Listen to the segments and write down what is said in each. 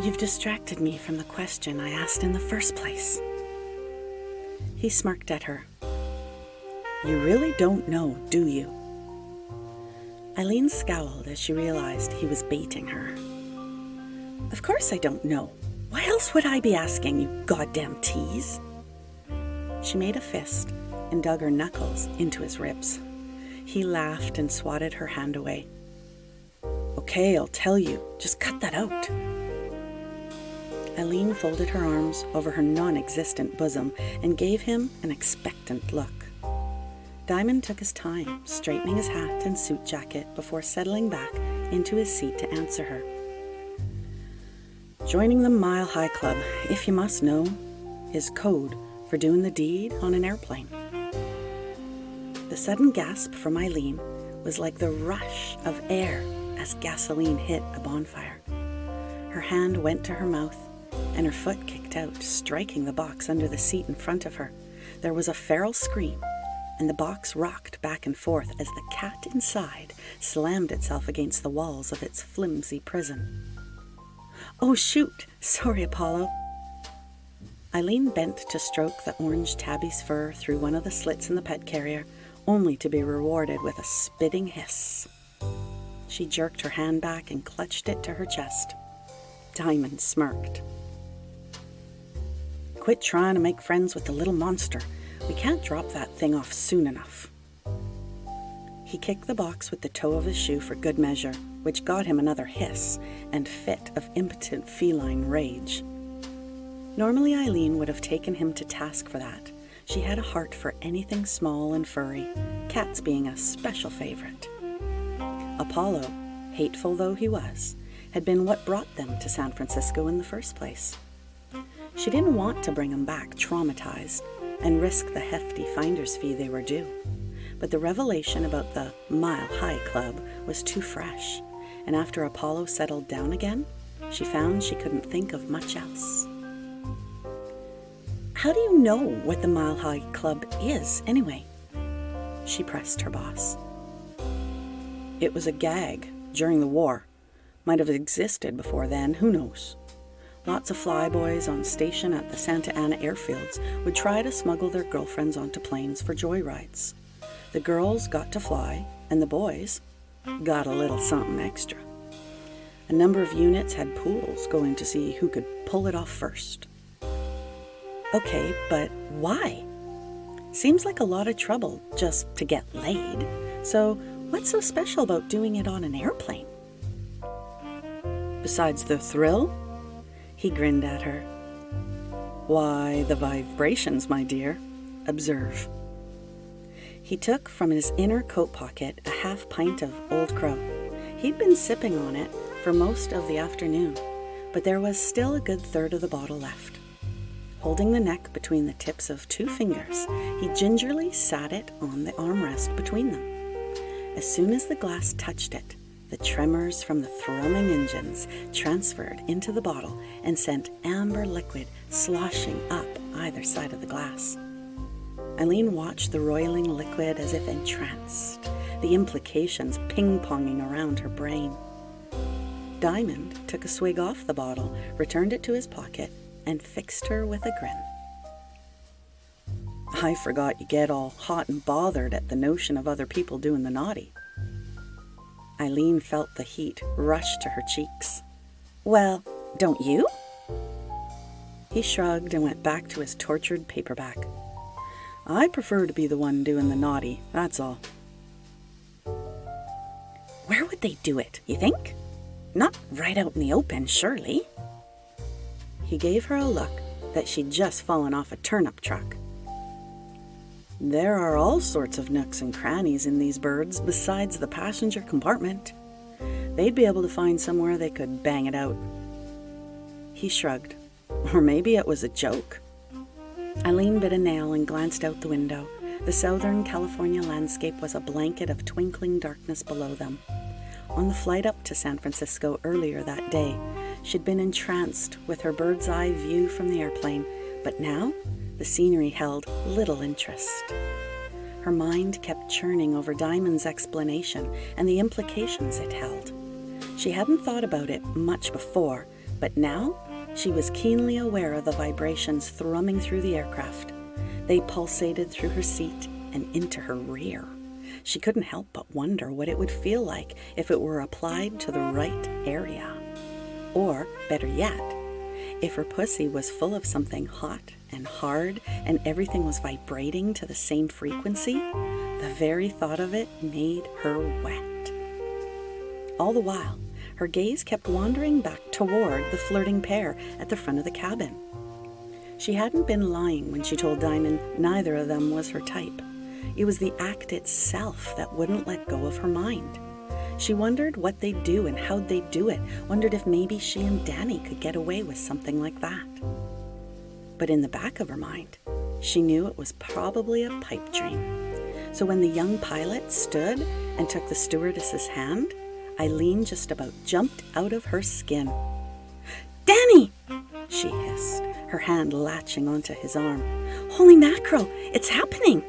You've distracted me from the question I asked in the first place. He smirked at her. You really don't know, do you? Eileen scowled as she realized he was baiting her. Of course I don't know. Why else would I be asking, you goddamn tease? She made a fist and dug her knuckles into his ribs. He laughed and swatted her hand away. Okay, I'll tell you. Just cut that out. Eileen folded her arms over her non-existent bosom and gave him an expectant look. Diamond took his time, straightening his hat and suit jacket before settling back into his seat to answer her. Joining the Mile High Club, if you must know, is code for doing the deed on an airplane. The sudden gasp from Eileen was like the rush of air as gasoline hit a bonfire. Her hand went to her mouth, and her foot kicked out, striking the box under the seat in front of her. There was a feral scream, and the box rocked back and forth as the cat inside slammed itself against the walls of its flimsy prison. Oh, shoot! Sorry, Apollo. Eileen bent to stroke the orange tabby's fur through one of the slits in the pet carrier, only to be rewarded with a spitting hiss. She jerked her hand back and clutched it to her chest. Diamond smirked. Quit trying to make friends with the little monster. We can't drop that thing off soon enough. He kicked the box with the toe of his shoe for good measure, which got him another hiss and fit of impotent feline rage. Normally Eileen would have taken him to task for that. She had a heart for anything small and furry, cats being a special favorite. Apollo, hateful though he was, had been what brought them to San Francisco in the first place. She didn't want to bring him back traumatized and risk the hefty finder's fee they were due. But the revelation about the Mile High Club was too fresh, and after Apollo settled down again, she found she couldn't think of much else. How do you know what the Mile High Club is, anyway? She pressed her boss. It was a gag during the war. Might have existed before then, who knows? Lots of flyboys on station at the Santa Ana airfields would try to smuggle their girlfriends onto planes for joyrides. The girls got to fly, and the boys got a little something extra. A number of units had pools going to see who could pull it off first. Okay, but why? Seems like a lot of trouble just to get laid. So what's so special about doing it on an airplane? Besides the thrill? He grinned at her. Why, the vibrations, my dear. Observe. He took from his inner coat pocket a half pint of Old Crow. He'd been sipping on it for most of the afternoon, but there was still a good third of the bottle left. Holding the neck between the tips of 2 fingers, he gingerly sat it on the armrest between them. As soon as the glass touched it, the tremors from the thrumming engines transferred into the bottle and sent amber liquid sloshing up either side of the glass. Eileen watched the roiling liquid as if entranced, the implications ping-ponging around her brain. Diamond took a swig off the bottle, returned it to his pocket, and fixed her with a grin. I forgot you get all hot and bothered at the notion of other people doing the naughty. Eileen felt the heat rush to her cheeks. Well, don't you? He shrugged and went back to his tortured paperback. I prefer to be the one doing the naughty, that's all. Where would they do it, you think? Not right out in the open, surely. He gave her a look that she'd just fallen off a turnip truck. There are all sorts of nooks and crannies in these birds besides the passenger compartment. They'd be able to find somewhere they could bang it out. He shrugged. Or maybe it was a joke. Eileen bit a nail and glanced out the window. The southern California landscape was a blanket of twinkling darkness below them. On the flight up to San Francisco earlier that day, she'd been entranced with her bird's eye view from the airplane, but now the scenery held little interest. Her mind kept churning over Diamond's explanation and the implications it held. She hadn't thought about it much before, But now she was keenly aware of the vibrations thrumming through the aircraft. They pulsated through her seat and into her rear. She couldn't help but wonder what it would feel like if it were applied to the right area. Or, better yet, if her pussy was full of something hot and hard and everything was vibrating to the same frequency, the very thought of it made her wet. All the while, her gaze kept wandering back toward the flirting pair at the front of the cabin. She hadn't been lying when she told Diamond neither of them was her type. It was the act itself that wouldn't let go of her mind. She wondered what they'd do and how'd they do it, wondered if maybe she and Danny could get away with something like that. But in the back of her mind, she knew it was probably a pipe dream. So when the young pilot stood and took the stewardess's hand, Eileen just about jumped out of her skin. "Danny!" she hissed, her hand latching onto his arm. "Holy mackerel, it's happening!"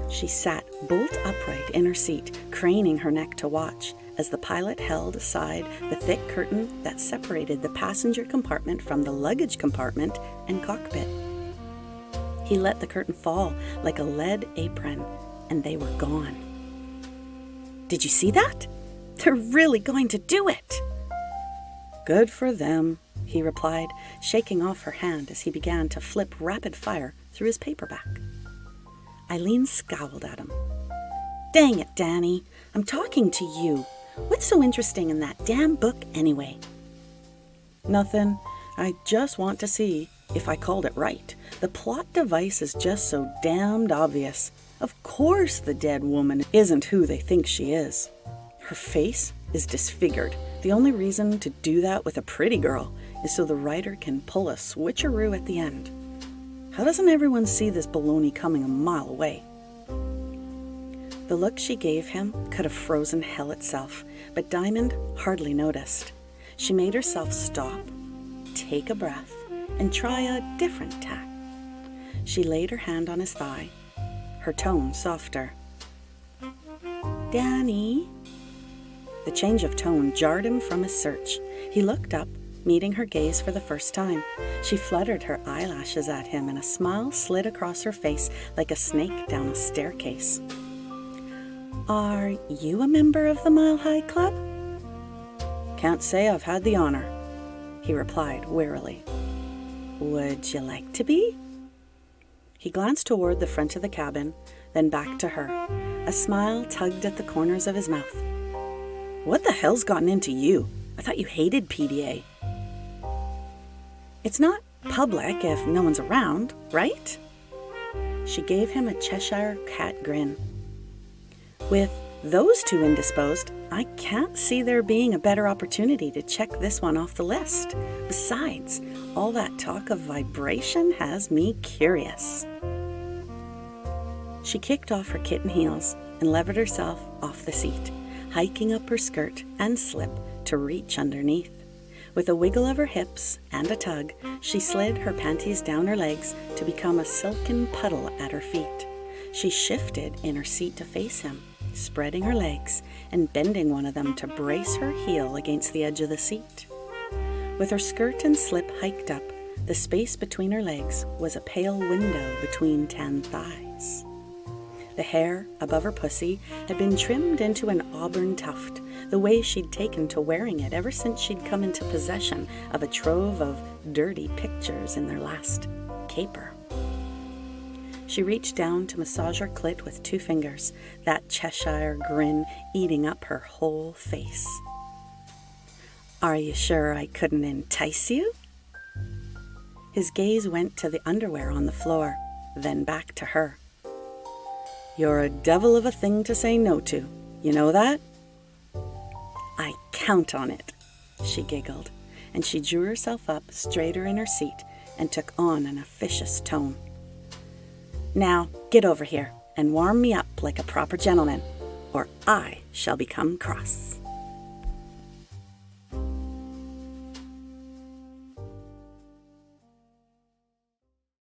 She sat bolt upright in her seat, craning her neck to watch, as the pilot held aside the thick curtain that separated the passenger compartment from the luggage compartment and cockpit. He let the curtain fall like a lead apron, and they were gone. "Did you see that? They're really going to do it!" "Good for them," he replied, shaking off her hand as he began to flip rapid fire through his paperback. Eileen scowled at him. "Dang it, Danny, I'm talking to you. What's so interesting in that damn book anyway?" "Nothing. I just want to see if I called it right. The plot device is just so damned obvious. Of course the dead woman isn't who they think she is. Her face is disfigured. The only reason to do that with a pretty girl is so the writer can pull a switcheroo at the end. How doesn't everyone see this baloney coming a mile away?" The look she gave him could have frozen hell itself, but Diamond hardly noticed. She made herself stop, take a breath, and try a different tack. She laid her hand on his thigh, her tone softer. "Danny?" The change of tone jarred him from his search. He looked up, meeting her gaze for the first time. She fluttered her eyelashes at him, and a smile slid across her face like a snake down a staircase. "Are you a member of the Mile High Club?" "Can't say I've had the honor," he replied wearily. "Would you like to be?" He glanced toward the front of the cabin, then back to her. A smile tugged at the corners of his mouth. "What the hell's gotten into you? I thought you hated PDA." "It's not public if no one's around, right?" She gave him a Cheshire cat grin. "With those two indisposed, I can't see there being a better opportunity to check this one off the list. Besides, all that talk of vibration has me curious." She kicked off her kitten heels and levered herself off the seat, hiking up her skirt and slip to reach underneath. With a wiggle of her hips and a tug, she slid her panties down her legs to become a silken puddle at her feet. She shifted in her seat to face him, spreading her legs and bending one of them to brace her heel against the edge of the seat. With her skirt and slip hiked up, the space between her legs was a pale window between tan thighs. The hair above her pussy had been trimmed into an auburn tuft, the way she'd taken to wearing it ever since she'd come into possession of a trove of dirty pictures in their last caper. She reached down to massage her clit with 2 fingers, that Cheshire grin eating up her whole face. "Are you sure I couldn't entice you?" His gaze went to the underwear on the floor, then back to her. "You're a devil of a thing to say no to. You know that?" "I count on it," she giggled, and she drew herself up straighter in her seat and took on an officious tone. "Now, get over here and warm me up like a proper gentleman, or I shall become cross."